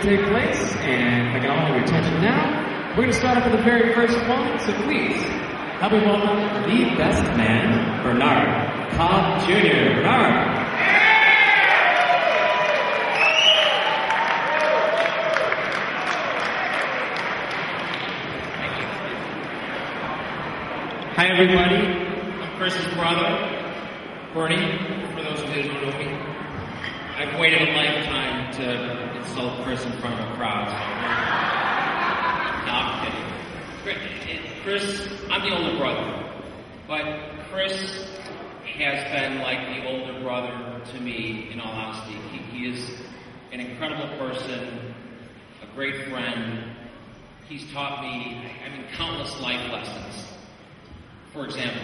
take place, and if I can all have your attention now, we're going to start off with the very first one, so please, help me welcome the best man, Bernard Cobbs Jr. Bernard. Hi everybody, I'm Chris's brother, Bernie, for those of you who don't know me. I've waited a lifetime to insult Chris in front of a crowd. No, I'm kidding. Chris, I'm the older brother, but Chris has been like the older brother to me, in all honesty. He is an incredible person, a great friend. He's taught me, countless life lessons. For example,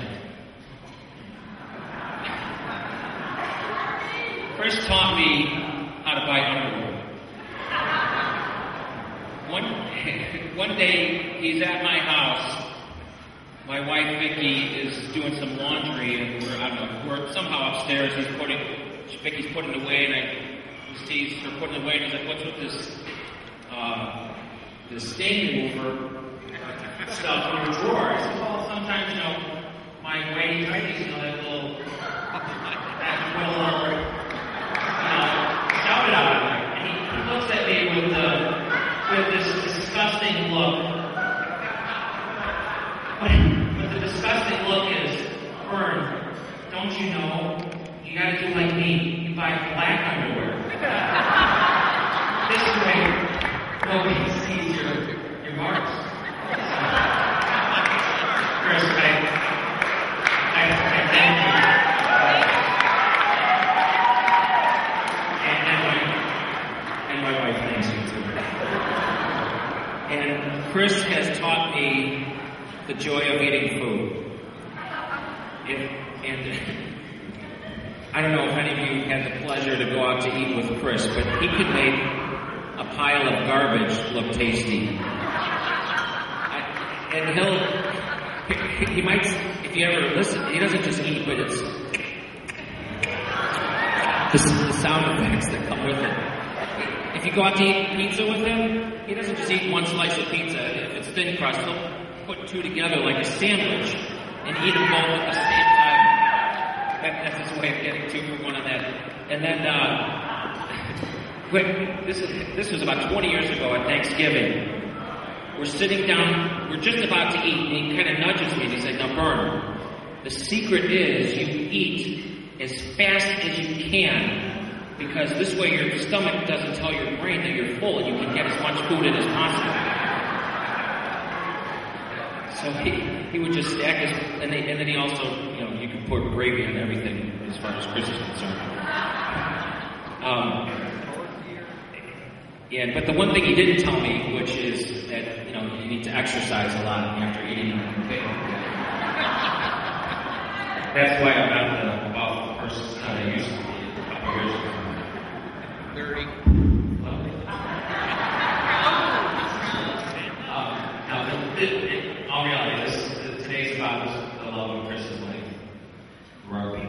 Chris taught me how to buy underwear. One day, he's at my house. My wife, Vicky, is doing some laundry, and we're somehow upstairs. Vicky's putting it away, and he sees her putting it away, and he's like, "What's with this stain remover stuff in your drawer?" I said, "Well, sometimes, my whitey tighties, that little shout it out at night." And he looks at me with this disgusting look. But the disgusting look is, "Vern, don't you know? You gotta do like me. You buy black underwear. This way, nobody sees your marks." Chris, I thank you. And my wife thanks you too. And Chris has taught me the joy of eating food. And I don't know if any of you had the pleasure to go out to eat with Chris, but he could make a pile of garbage look tasty. And he might, if you ever listen, he doesn't just eat, but it's the sound effects that come with it. If you go out to eat pizza with him, he doesn't just eat one slice of pizza. If it's thin crust, he'll put two together like a sandwich and eat them both at the same time. That's his way of getting 2 for 1 on that. And then, this was about 20 years ago at Thanksgiving. We're sitting down, we're just about to eat, and he kind of nudges me and he said, "Now, Bern, the secret is you eat as fast as you can, because this way your stomach doesn't tell your brain that you're full and you can get as much food in as possible." So he would just stack his, and then he also, you can put gravy on everything as far as Chris is concerned. But the one thing he didn't tell me, which is that, you need to exercise a lot after eating. That's why I'm not the buff person that I used to be a couple years ago. 30. In all reality, today's about the love of Chris's life. Rugby.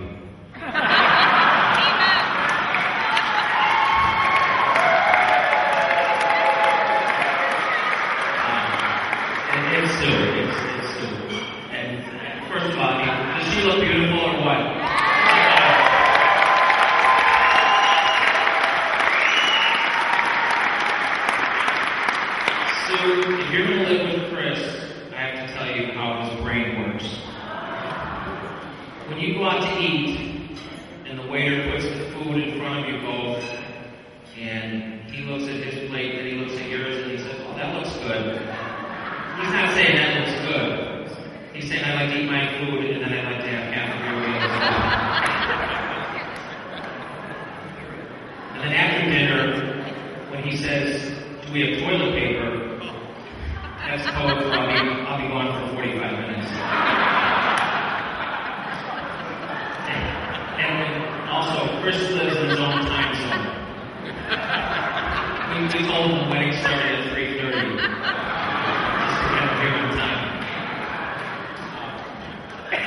It's stupid. And first of all, does she look beautiful or what? So, if you're going to live with Chris, I have to tell you how his brain works. When you go out to eat, and the waiter puts the food in front of you both, and he looks at his plate, and he looks at yours, and he says, "Oh, that looks good." He's not saying that looks good. He's saying, "I like to eat my food, and then I like to have half of your meal." And then after dinner, when he says, "Do we have toilet paper?" that's code for I'll be gone for 45 minutes. And also, Chris lives in his own time zone. We told him the wedding started at 3:30.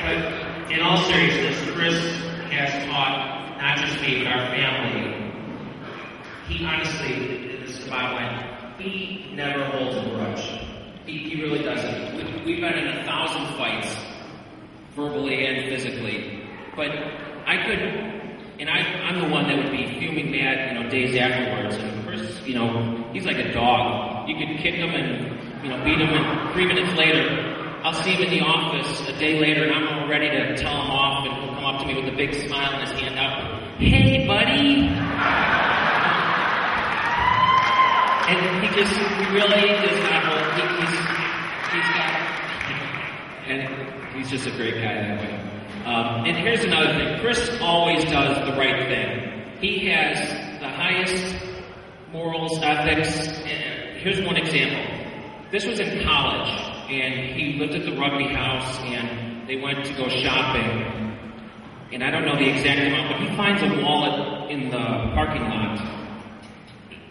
But in all seriousness, Chris has taught not just me, but our family. He honestly, this is the bottom line, he never holds a grudge. He really doesn't. We've been in 1,000 fights, verbally and physically. But I could, and I'm the one that would be fuming mad, days afterwards. And Chris, he's like a dog. You could kick him and, beat him, and 3 minutes later, I'll see him in the office a day later, and I'm all ready to tell him off, and he'll come up to me with a big smile and his hand up. Hey, buddy! And he really does not hold, he's just a great guy that way. And here's another thing. Chris always does the right thing. He has the highest morals, ethics. Here's one example. This was in college, and he lived at the rugby house, and they went to go shopping. And I don't know the exact amount, but he finds a wallet in the parking lot.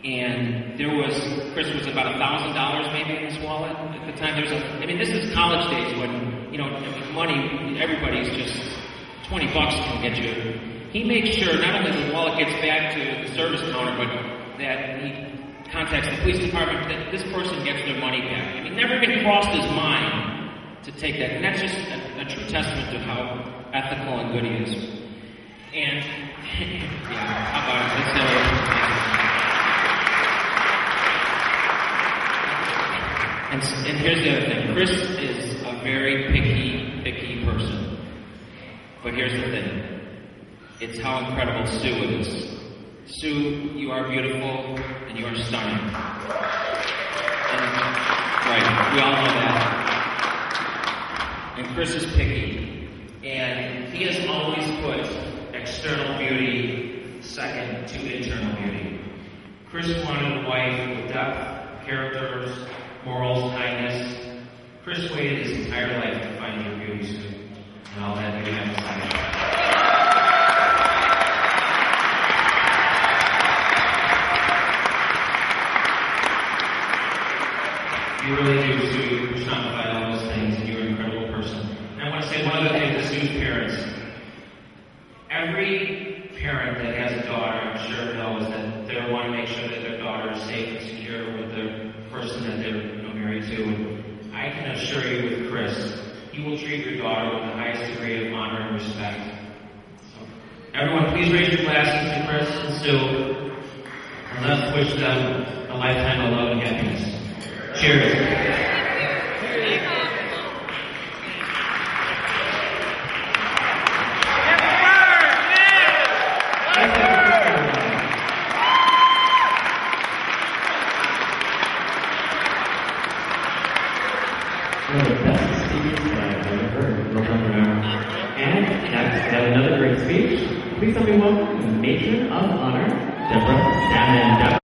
And Chris was about $1,000 maybe in his wallet at the time. This is college days when, money, everybody's just $20 can get you. He makes sure not only the wallet gets back to the service counter, but that he contacts the police department that this person gets their money back. Never even crossed his mind to take that. And that's just a true testament to how ethical and good he is. And, how about it? And here's the other thing. Chris is a very picky person. But here's the thing. It's how incredible Sue is. Sue, you are beautiful and you are stunning. Right, we all know that. And Chris is picky. And he has always put external beauty second to internal beauty. Chris wanted a wife with depth, characters, morals, kindness. Chris waited his entire life to find your beauty, Sue. And all that you have to say. You really do, Sue. You personified all those things, and you're an incredible person. And I want to say one other thing to Sue's parents. Every parent that has a daughter, I'm sure, knows that they want to make sure that their daughter is safe and secure with the person that they're married to. And I can assure you with Chris, he will treat your daughter with the highest degree of honor and respect. So, everyone, please raise your glasses to Chris and Sue, and let's wish them a lifetime of love and happiness. Cheers. One of the best speeches that I've ever heard. And next, got another great speech. Please help me welcome the Matron of Honor, Deborah Salmon.